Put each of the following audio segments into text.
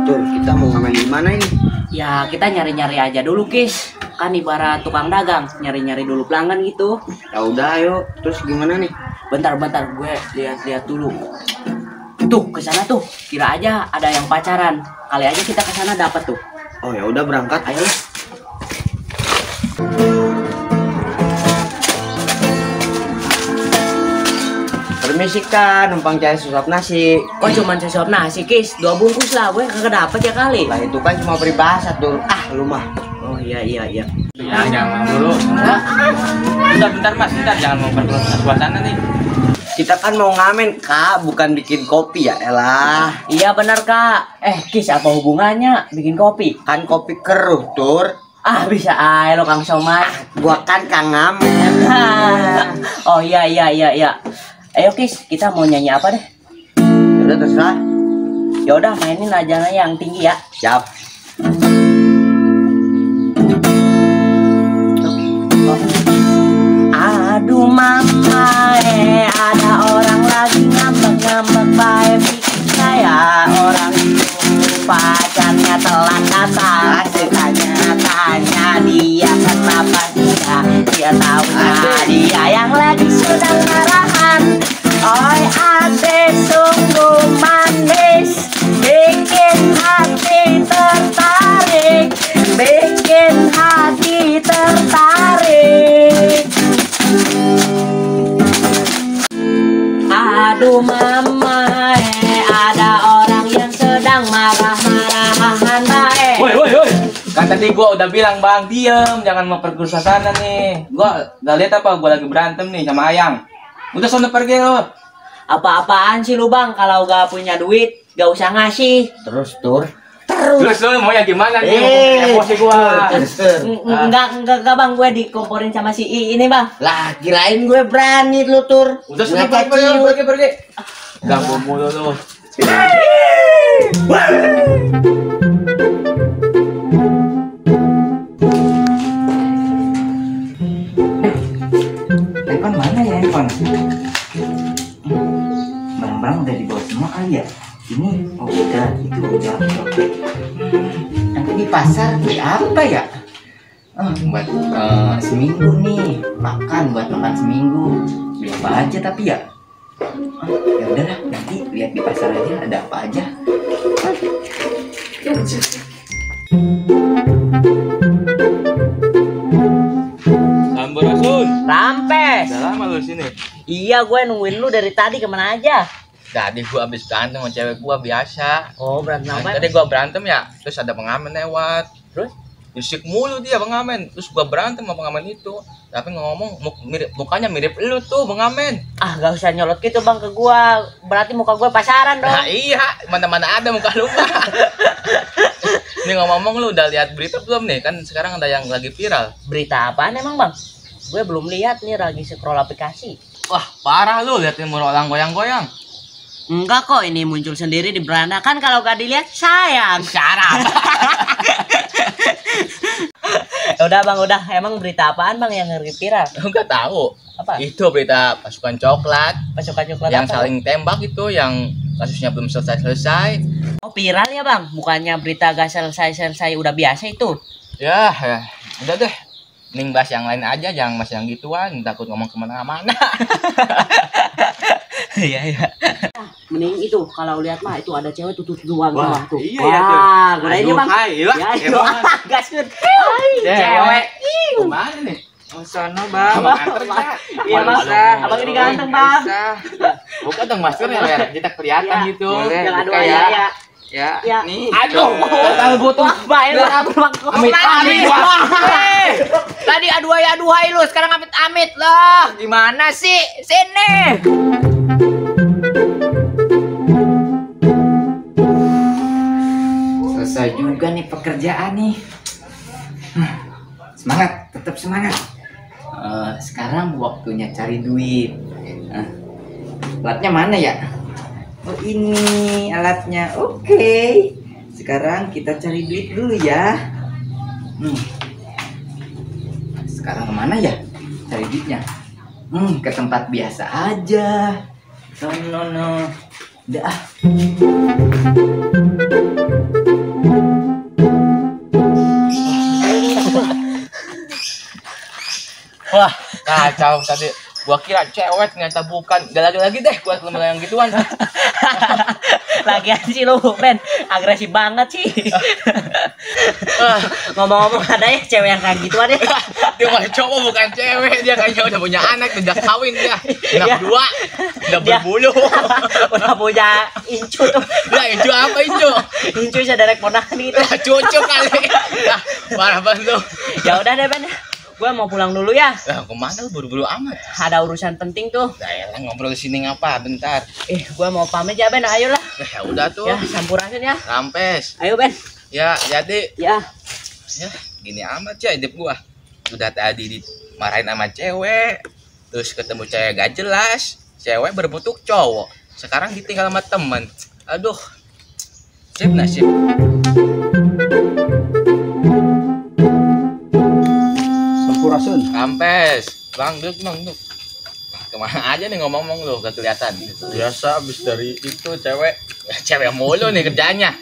Tur, kita mau ngamen di mana ini? Ya kita nyari-nyari aja dulu, Kis. Kan ibarat tukang dagang, nyari-nyari dulu pelanggan gitu. Ya udah, ayo. Terus gimana nih? Bentar-bentar, gue lihat-lihat dulu. Tuh, ke sana tuh. Kira aja ada yang pacaran. Kali aja kita ke sana dapat tuh. Oh ya udah, berangkat. Ayo. Permisi Kak, numpang cari suap nasi. Kok cuman sesuap nasi, Kis? 2 bungkus lah, gue kagak dapet ya kali. Lah itu kan cuma peribahasa Tur. Ah, lu mah. Oh iya. Ya jangan dulu. Bentar mas, jangan memperkeruh suasana nih. Kita kan mau ngamen Kak, bukan bikin kopi ya elah. Iya benar, Kak. Kis, apa hubungannya bikin kopi? Kan kopi keruh Tur. Ah, bisa aja lo Kang Somad. Gua kan Kang ngamen. Oh iya. Ayo Kis, kita mau nyanyi apa deh? Udah terserah. Ya udah mainin aja yang tinggi ya. Siap. Aduh mama, ada orang lagi ngambek-ngambek baik bikin saya orang itu pacarnya telat datang. Tanya dia kenapa dia taunya dia yang lagi sedang marahan. Oi ade sungguh manis, bikin hati tertarik, bikin hati tertarik. Aduh mama, ada orang yang sedang marah-marahan baik. Woi. Kan tadi gua udah bilang bang, diem, jangan memperkeruh suasana nih. Gua udah lihat apa, gua lagi berantem nih sama Ayang. Udah sana pergi lo. Apa-apaan sih lu bang, kalau gak punya duit gak usah ngasih. Terus Tur. Terus lo mau ya gimana nih? Emosi gua. Enggak bang, gue dikomporin sama si I ini bang. Lah, kirain gue berani lu Tur. Udah sana pergi. Ganggu mulu lu. Handphone mana ya handphone? Barang-barang udah dibawa semua kali ya? Ini oh udah, itu udah. Nanti di pasar beli apa ya? Buat seminggu nih, buat makan seminggu. Beli apa aja tapi ya? Ya udahlah, nanti lihat di pasar aja ada apa aja. Sampurasun. Rampes. Udah lama lu sini. Iya, gue nungguin lu dari tadi, kemana aja? Tadi gua habis berantem sama cewek gua biasa. Oh, berantem apa? Tadi gua berantem ya, terus ada pengamen lewat. Terus? Musik mulu dia pengamen. Terus gua berantem sama pengamen itu. Tapi ngomong mukanya mirip lu tuh pengamen. Ah, gak usah nyolot gitu bang ke gua. Berarti muka gue pasaran dong. Nah iya, mana-mana ada muka lu mah. Nih ngomong lu udah lihat berita belum nih? Kan sekarang ada yang lagi viral. Berita apaan emang bang? Gue belum lihat nih, lagi scroll aplikasi. Wah parah lu, liatin orang goyang-goyang. Enggak kok, ini muncul sendiri di beranda. Kan kalau gak dilihat sayang. Syarap. Udah bang, udah. Emang berita apaan bang yang viral? Enggak tahu. Apa? Itu berita pasukan coklat. Pasukan coklat Yang apa? saling tembak itu, yang kasusnya belum selesai-selesai. Oh viral ya bang? Bukannya berita gak selesai-selesai udah biasa itu? Ya, udah deh. Mending bahas yang lain aja, jangan bahas yang gituan. Takut ngomong kemana-mana. Iya. Mending itu, kalau lihat mah itu ada cewek tuh doang tuh. Iya, wah, godain bang. Hai, Ya, itu gaskeun. Cewek. Kemana nih? Sono bang. Iya mas, abang ini ganteng bang. Buka dong maskernya biar kita kelihatan gitu. Boleh. Jangan buka dua ya. Ya. Nih. Aduh, tahu gue tuh. Baik banget bang. Amit. Tadi aduhai lu, sekarang amit lah. Gimana sih? Sini. Selesai juga nih pekerjaan nih. Semangat, tetap semangat. Sekarang waktunya cari duit. Alatnya mana ya? Oh ini alatnya. Oke. Sekarang kita cari duit dulu ya. Sekarang kemana ya cari duitnya? Ke tempat biasa aja. No. Udah. Wah, kacau tadi. Gua kira cewek ternyata bukan. Gak lagi deh gua kalau yang gituan. Lagian sih lu Ben, agresif banget sih. Ngomong-ngomong ada ya cewek yang kayak gituan ya. Dia mah cowok bukan cewek, dia kayaknya udah punya anak, udah kawin dia. Anak dua, udah berbulu. Udah punya incu tuh. Lah itu apa itu? Incu saudara ponakan itu. Lah cucu kali. Lah parah banget lu. Ya udah deh Ben, gue mau pulang dulu ya. Lah kemana lu buru-buru amat? Ada urusan penting tuh. Nah, elah ngobrol di sini ngapa bentar. Gue mau pamit ya Ben, ayolah. Ya udah tuh. Ya sampurasin ya. Rampes. Ayo Ben. Ya jadi Ya. ya gini amat ya hidup gua. Udah tadi dimarahin sama cewek, terus ketemu cewek gak jelas, cewek berbentuk cowok, sekarang ditinggal sama temen. Aduh, nasib. Sampurasun. Kampes, bang duk. Kemana aja nih ngomong-ngomong lu, gak kelihatan. Biasa abis dari itu Cewek mulu nih kerjanya.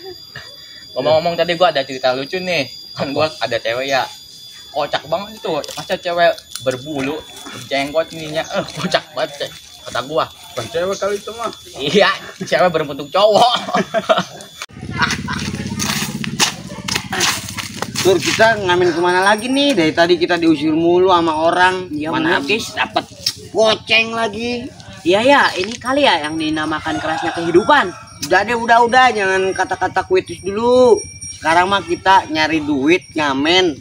Ngomong-ngomong tadi gua ada cerita lucu nih. Kan gua ada cewek ya. Kocak banget itu. Masa cewek berbulu, berjenggot ininya. Kocak banget kata gua. bukan cewek kali itu mah. Iya, cewek berbentuk cowok. Tur, kita ngamen kemana lagi nih? Dari tadi kita diusir mulu sama orang. Iya Mana bener, habis dapat goceng lagi. Iya ya, ini kali ya yang dinamakan kerasnya kehidupan. Udah, jangan kata-kata kuitis dulu. Sekarang mah kita nyari duit, ngamen,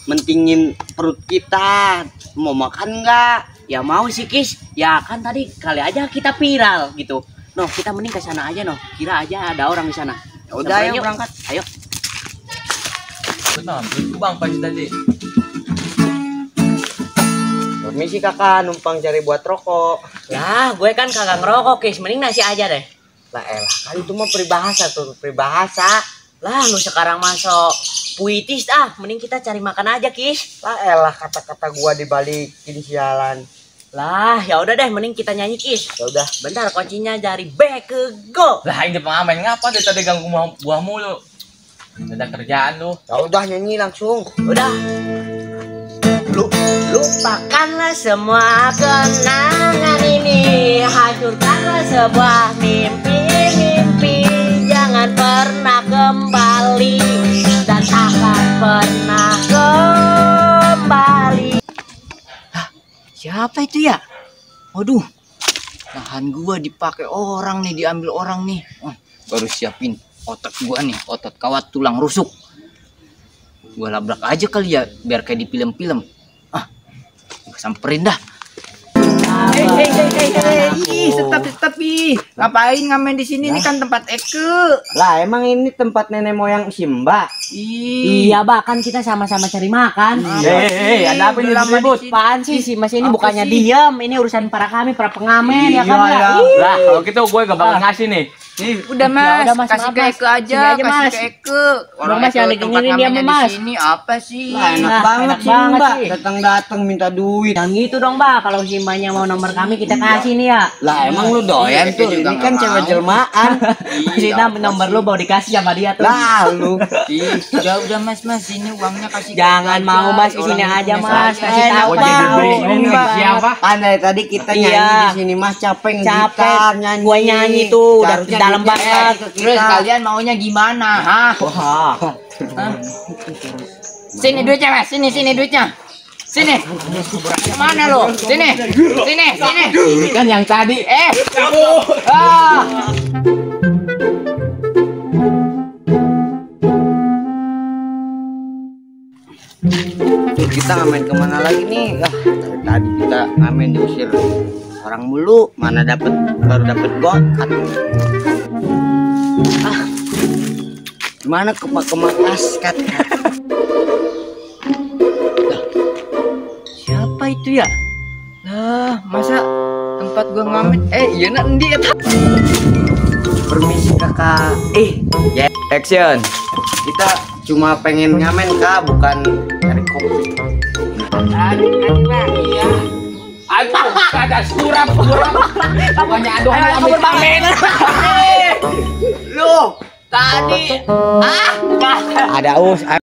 mentingin perut kita. Mau makan nggak? Ya mau sih Kis. Ya kan tadi kali aja kita viral gitu. Noh, kita mending ke sana aja noh. Kira aja ada orang di sana. Ya udah, Samperin ayo yuk. berangkat. Ayo. Benar, itu bang pagi tadi. Permisi kakak, numpang cari buat rokok. Ya, gue kan kagak ngerokok Kis. Mending nasi aja deh. Lah elah, kali itu mah peribahasa tuh, peribahasa. Lah, lu sekarang masuk puitis mending kita cari makan aja Kis. Lah elah, kata-kata gua dibalikin sialan. Lah, ya udah deh, mending kita nyanyi Kis. Ya udah. Bentar, kuncinya dari B ke Go. Lah ini pengamen ngapa dia tadi ganggu gua mulu. Ada kerjaan lu. Ya udah, nyanyi langsung. Udah. Lupakanlah semua kenangan ini, hancurkanlah sebuah mimpi-mimpi. Jangan pernah kembali dan akan pernah kembali. Siapa itu ya? Waduh, lahan gua dipakai orang nih, diambil orang nih. Baru siapin otot gua nih, otot kawat tulang rusuk. Gua labrak aja kali ya, biar kayak di film-film. Gua samperin dah. Stop. Ngapain ngamen di sini? Ini kan tempat Eke. Lah emang ini tempat nenek moyang Simba. Iya, bahkan kita sama-sama cari makan. Ada apa ini ribut? Apaan sih si Mas ini Apa bukannya sih? diem, ini urusan para kami, para pengamen ya kan ya. Lah, kalau gitu gue gak bakal ngasih nih. Udah mas, Ya udah, Mas, kasih maaf, ke Mas. Eke aja, Sini aja, kasih Mas. ke Eke. Bang, Mas, yang Eke diginiin tempat dia, ngamennya Mas. di sini apa sih? Lah enak Nah, banget enak sih banget Mbak. sih. Datang-datang minta duit. Yang gitu dong, Mbak. Kalau si Mbaknya mau nomor kami kita kasih nih ya. Lah emang lu doyan Iya, tuh. juga Ini kan nggak cewek mau. jelmaan. Sina nomor lu mau dikasih sama dia tuh. Lah lu. Udah mas, ini uangnya kasih. ke Jangan Eke mau aja. Mas di sini Orang aja punya Mas, saya. kasih tahu. Oh, jadi Tahu. bingung nih, Mbak. siapa? Pandai tadi kita Iya. nyanyi di sini Mas, capek Capek. nyanyi. Gua nyanyi tuh, udah Seharusnya dalam duitnya banget. kasih ke Terus kita. kalian maunya gimana? Hah? Wah. Sini duitnya mas, sini duitnya. Sini. Mana lo? Sini. Sini. Ini kan yang tadi. Ah. Kita ngamen kemana lagi nih? Dari tadi kita ngamen diusir orang mulu, mana baru dapet gokat. Gimana ke Maskat? Siapa itu ya? Lah, masa tempat gua ngamen? Iya nak endi eta? Permisi kakak. Ya, action. Kita cuma pengen ngamen kak, bukan cari kopi. Aduh, ada suram. Pokoknya aduh ngamen. Lu tadi ada